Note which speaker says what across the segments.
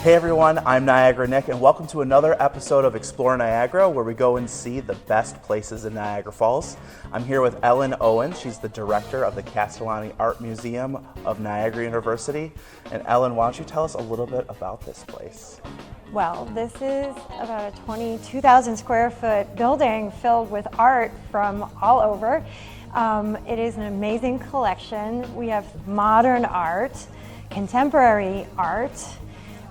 Speaker 1: Hey everyone, I'm Niagara Nick, and welcome to another episode of Explore Niagara, where we go and see the best places in Niagara Falls. I'm here with Ellen Owen. She's the director of the Castellani Art Museum of Niagara University. And Ellen, why don't you tell us a little bit about this place?
Speaker 2: Well, this is about a 22,000 square foot building filled with art from all over. It is an amazing collection. We have modern art, contemporary art,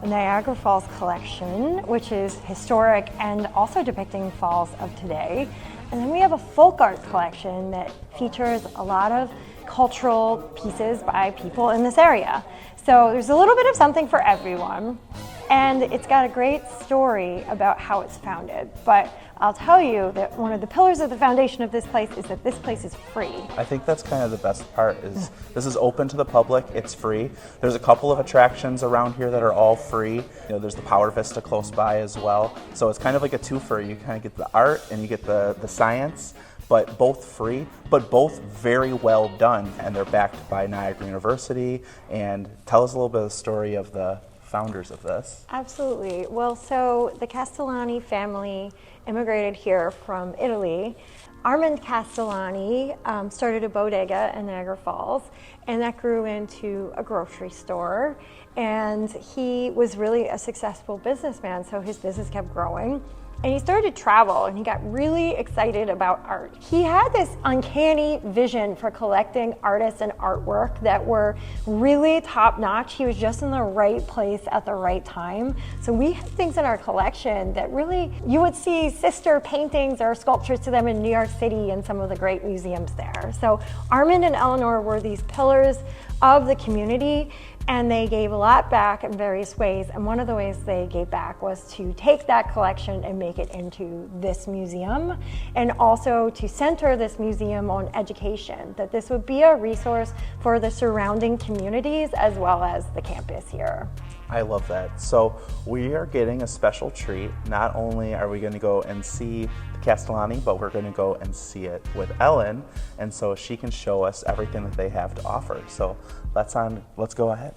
Speaker 2: the Niagara Falls collection, which is historic and also depicting falls of today. And then we have a folk art collection that features a lot of cultural pieces by people in this area. So there's a little bit of something for everyone. And it's got a great story about how it's founded. But I'll tell you that one of the pillars of the foundation of this place is that this place is free.
Speaker 1: I think that's kind of the best part, is this is open to the public, it's free. There's a couple of attractions around here that are all free. You know, there's the Power Vista close by as well. So it's kind of like a twofer. You kind of get the art and you get the science, but both free, but both very well done. And they're backed by Niagara University. And tell us a little bit of the story of the founders of this.
Speaker 2: Absolutely. Well, so the Castellani family immigrated here from Italy. Armand Castellani started a bodega in Niagara Falls, and that grew into a grocery store. And he was really a successful businessman, so his business kept growing. And he started to travel, and he got really excited about art. He had this uncanny vision for collecting artists and artwork that were really top-notch. He was just in the right place at the right time. So we have things in our collection that really, you would see sister paintings or sculptures to them in New York City and some of the great museums there. So Armand and Eleanor were these pillars of the community, and they gave a lot back in various ways. And one of the ways they gave back was to take that collection and make it into this museum, and also to center this museum on education, that this would be a resource for the surrounding communities as well as the campus here.
Speaker 1: I love that. So we are getting a special treat. Not only are we going to go and see the Castellani, but we're going to go and see it with Ellen, and so she can show us everything that they have to offer. So let's go ahead.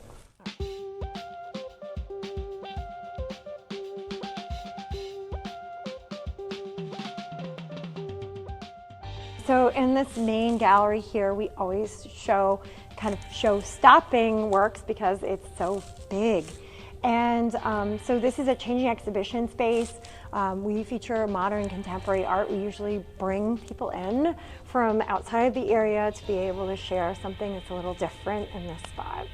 Speaker 2: So in this main gallery here, we always show show-stopping works because it's so big. And so this is a changing exhibition space. We feature modern contemporary art. We usually bring people in from outside the area to be able to share something that's a little different in this spot.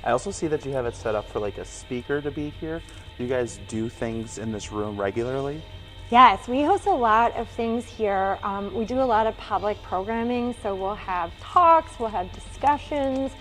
Speaker 1: I also see that you have it set up for like a speaker to be here. You guys do things in this room regularly?
Speaker 2: Yes, we host a lot of things here. We do a lot of public programming, so we'll have talks, we'll have discussions.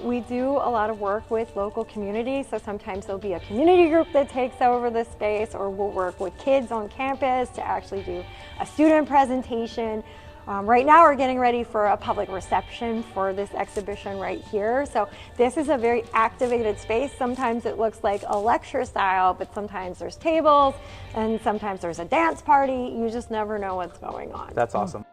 Speaker 2: We do a lot of work with local communities, so sometimes there'll be a community group that takes over the space, or we'll work with kids on campus to actually do a student presentation. Right now we're getting ready for a public reception for this exhibition right here. So this is a very activated space. Sometimes it looks like a lecture style, but sometimes there's tables and sometimes there's a dance party. You just never know what's going on.
Speaker 1: That's awesome.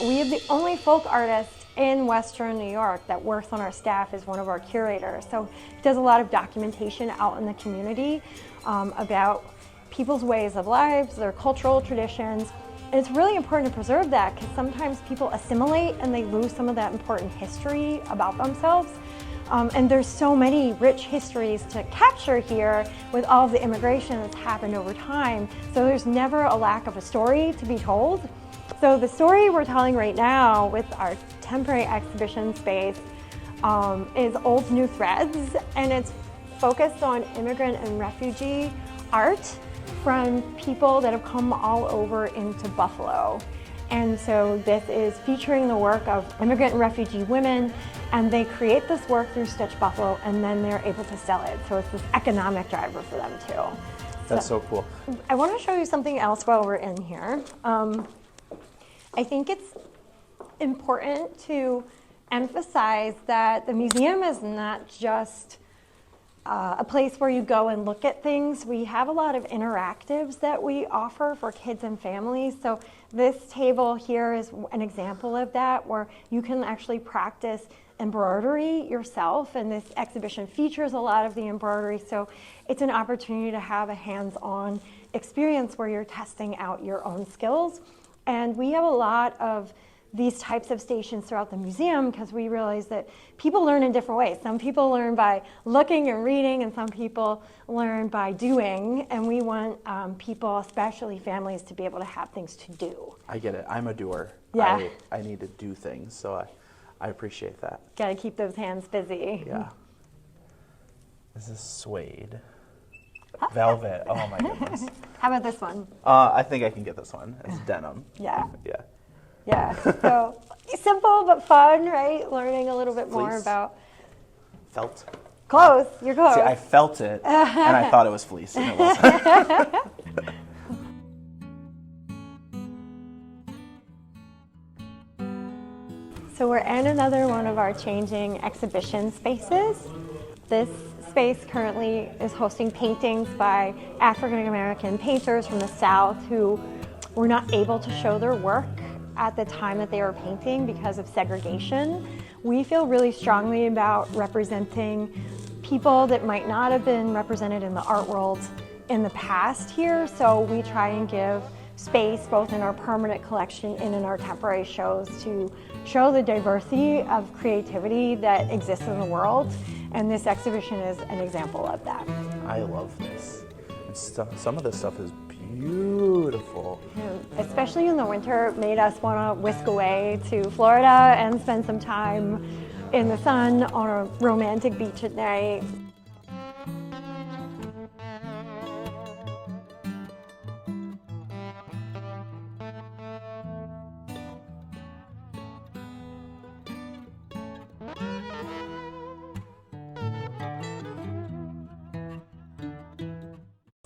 Speaker 2: We have the only folk artist in Western New York that works on our staff as one of our curators. So he does a lot of documentation out in the community about people's ways of lives, their cultural traditions. And it's really important to preserve that, because sometimes people assimilate and they lose some of that important history about themselves. And there's so many rich histories to capture here with all of the immigration that's happened over time. So there's never a lack of a story to be told. So the story we're telling right now with our temporary exhibition space is Old New Threads, and it's focused on immigrant and refugee art from people that have come all over into Buffalo. And so this is featuring the work of immigrant and refugee women, and they create this work through Stitch Buffalo, and then they're able to sell it. So it's this economic driver for them too.
Speaker 1: That's so cool.
Speaker 2: I want to show you something else while we're in here. I think it's important to emphasize that the museum is not just a place where you go and look at things. We have a lot of interactives that we offer for kids and families. So this table here is an example of that, where you can actually practice embroidery yourself, and this exhibition features a lot of the embroidery. So it's an opportunity to have a hands-on experience where you're testing out your own skills. And we have a lot of these types of stations throughout the museum because we realize that people learn in different ways. Some people learn by looking and reading, and some people learn by doing. And we want people, especially families, to be able to have things to do.
Speaker 1: I get it. I'm a doer.
Speaker 2: Yeah.
Speaker 1: I need to do things, so I appreciate that.
Speaker 2: Got to keep those hands busy.
Speaker 1: Yeah. This is suede. Velvet. Oh my goodness.
Speaker 2: How about this one?
Speaker 1: I think I can get this one. It's denim.
Speaker 2: Yeah.
Speaker 1: Yeah.
Speaker 2: Yeah. So simple but fun, right? Learning a little bit more
Speaker 1: Fleece.
Speaker 2: about
Speaker 1: Felt.
Speaker 2: clothes. You're close.
Speaker 1: See, I felt it, and I thought it was fleece, and it wasn't.
Speaker 2: So we're in another one of our changing exhibition spaces. This space currently is hosting paintings by African American painters from the South who were not able to show their work at the time that they were painting because of segregation. We feel really strongly about representing people that might not have been represented in the art world in the past here, so we try and give space both in our permanent collection and in our temporary shows to show the diversity of creativity that exists in the world, and this exhibition is an example of that.
Speaker 1: I love this. Some of this stuff is beautiful.
Speaker 2: Especially in the winter, it made us want to whisk away to Florida and spend some time in the sun on a romantic beach at night.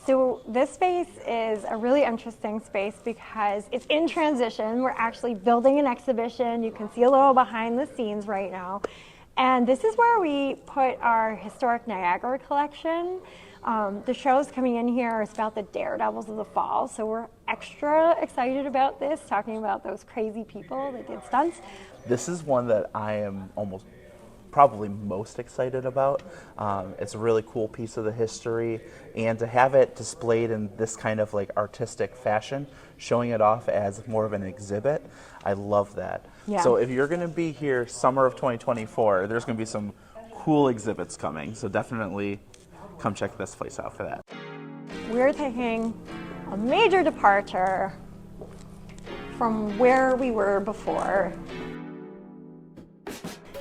Speaker 2: So this space is a really interesting space because it's in transition. We're actually building an exhibition. You can see a little behind the scenes right now. And this is where we put our historic Niagara collection. The shows coming in here is about the daredevils of the fall. So we're extra excited about this, talking about those crazy people that did stunts.
Speaker 1: This is one that I am probably most excited about. It's a really cool piece of the history, and to have it displayed in this kind of like artistic fashion, showing it off as more of an exhibit, I love that.
Speaker 2: Yeah.
Speaker 1: So if you're going to be here summer of 2024, there's going to be some cool exhibits coming, so definitely come check this place out for that.
Speaker 2: We're taking a major departure from where we were before.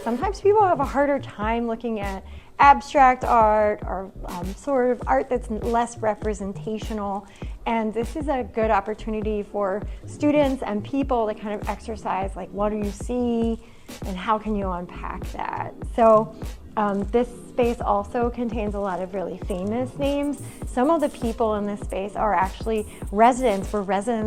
Speaker 2: Sometimes people have a harder time looking at abstract art or sort of art that's less representational, and this is a good opportunity for students and people to kind of exercise, like, what do you see and how can you unpack that? So this space also contains a lot of really famous names. Some of the people in this space are actually residents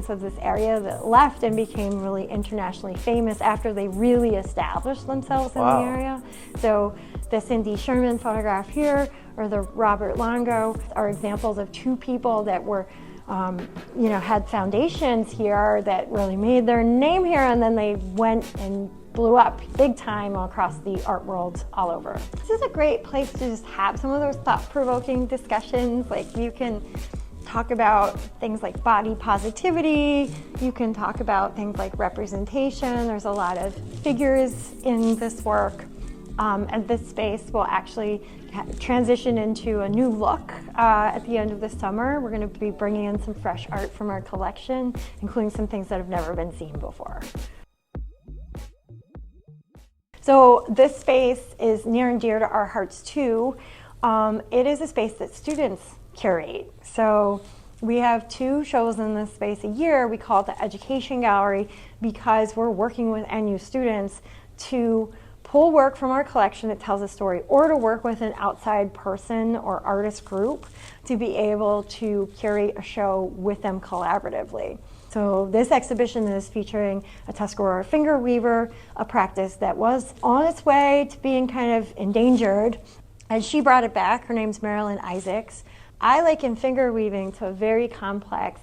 Speaker 2: of this area that left and became really internationally famous after they really established themselves in the area. So the Cindy Sherman photograph here, or the Robert Longo, are examples of two people that were had foundations here that really made their name here, and then they went and blew up big time across the art world all over. This is a great place to just have some of those thought-provoking discussions. Like, you can talk about things like body positivity, you can talk about things like representation. There's a lot of figures in this work, and this space will actually transition into a new look at the end of the summer. We're going to be bringing in some fresh art from our collection, including some things that have never been seen before. So this space is near and dear to our hearts too. It is a space that students curate. So we have 2 shows in this space a year. We call it the Abstraction Gallery because we're working with NU students to pull work from our collection that tells a story, or to work with an outside person or artist group to be able to curate a show with them collaboratively. So this exhibition is featuring a Tuscarora finger weaver, a practice that was on its way to being kind of endangered, and she brought it back. Her name's Marilyn Isaacs. I liken finger weaving to a very complex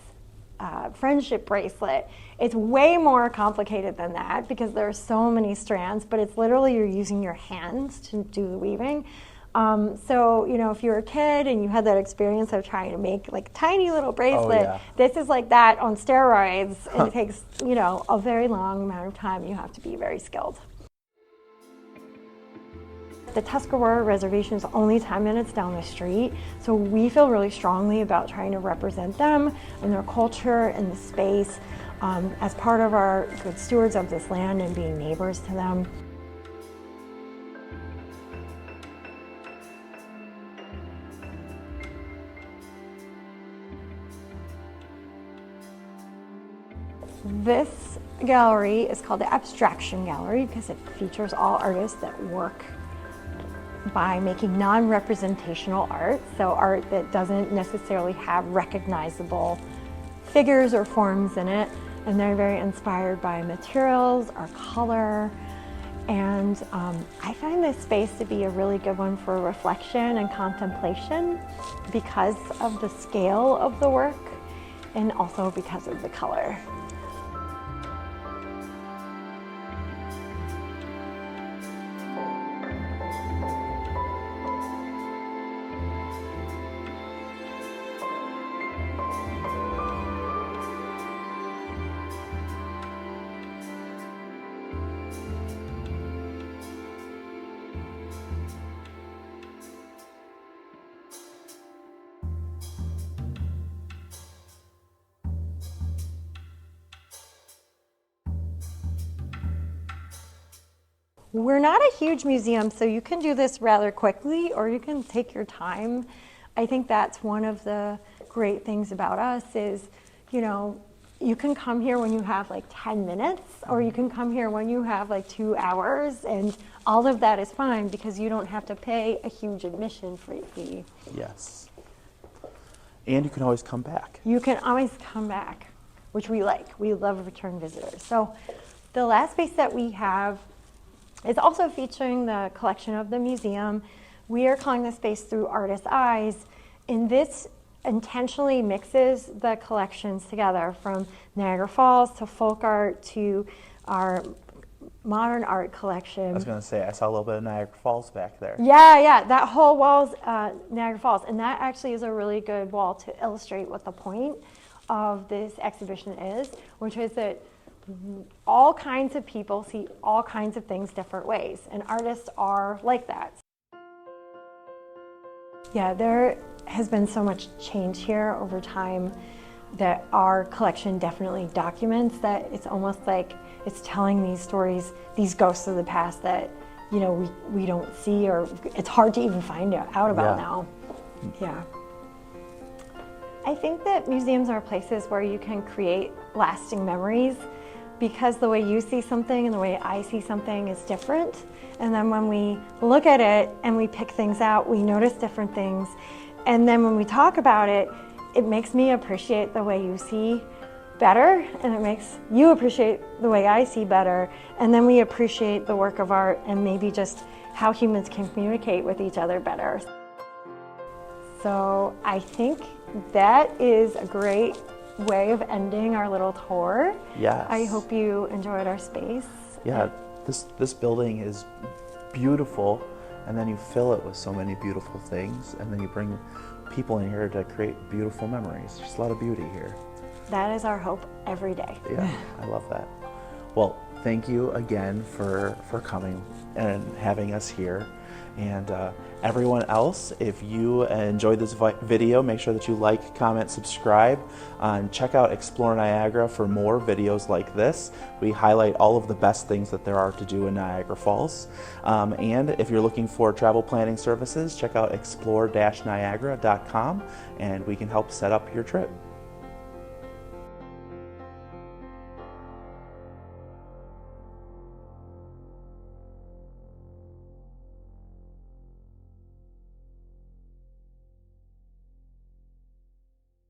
Speaker 2: friendship bracelet. It's way more complicated than that because there are so many strands, but it's literally you're using your hands to do the weaving. So, you know, if you're a kid and you had that experience of trying to make like tiny little bracelet, this is like that on steroids, and it takes, you know, a very long amount of time. You have to be very skilled. The Tuscarora Reservation is only 10 minutes down the street, so we feel really strongly about trying to represent them and their culture and the space as part of our good stewards of this land and being neighbors to them. This gallery is called the Abstraction Gallery because it features all artists that work by making non-representational art, so art that doesn't necessarily have recognizable figures or forms in it, and they're very inspired by materials or color. And I find this space to be a really good one for reflection and contemplation because of the scale of the work and also because of the color. We're not a huge museum, so you can do this rather quickly or you can take your time. I think that's one of the great things about us is, you know, you can come here when you have like 10 minutes or you can come here when you have like 2 hours, and all of that is fine because you don't have to pay a huge admission fee.
Speaker 1: Yes. And you can always come back.
Speaker 2: You can always come back, which we like. We love return visitors. So the last space that we have is also featuring the collection of the museum. We are calling the space Through Artist's Eyes, and this intentionally mixes the collections together from Niagara Falls to folk art to our modern art collection.
Speaker 1: I was going to say, I saw a little bit of Niagara Falls back there.
Speaker 2: Yeah, that whole wall's Niagara Falls, and that actually is a really good wall to illustrate what the point of this exhibition is, which is that all kinds of people see all kinds of things different ways, and artists are like that. Yeah, there has been so much change here over time that our collection definitely documents that. It's almost like it's telling these stories, these ghosts of the past that, you know, we don't see, or it's hard to even find out about now. Yeah. I think that museums are places where you can create lasting memories, because the way you see something and the way I see something is different. And then when we look at it and we pick things out, we notice different things. And then when we talk about it, it makes me appreciate the way you see better, and it makes you appreciate the way I see better. And then we appreciate the work of art and maybe just how humans can communicate with each other better. So I think that is a great way of ending our little tour.
Speaker 1: Yes.
Speaker 2: I hope you enjoyed our space.
Speaker 1: Yeah, this building is beautiful, and then you fill it with so many beautiful things, and then you bring people in here to create beautiful memories. There's a lot of beauty here.
Speaker 2: That is our hope every day.
Speaker 1: Yeah, I love that. Well, thank you again for coming and having us here. And everyone else, if you enjoyed this video, make sure that you like, comment, subscribe, and check out Explore Niagara for more videos like this. We highlight all of the best things that there are to do in Niagara Falls. And if you're looking for travel planning services, check out explore-niagara.com and we can help set up your trip.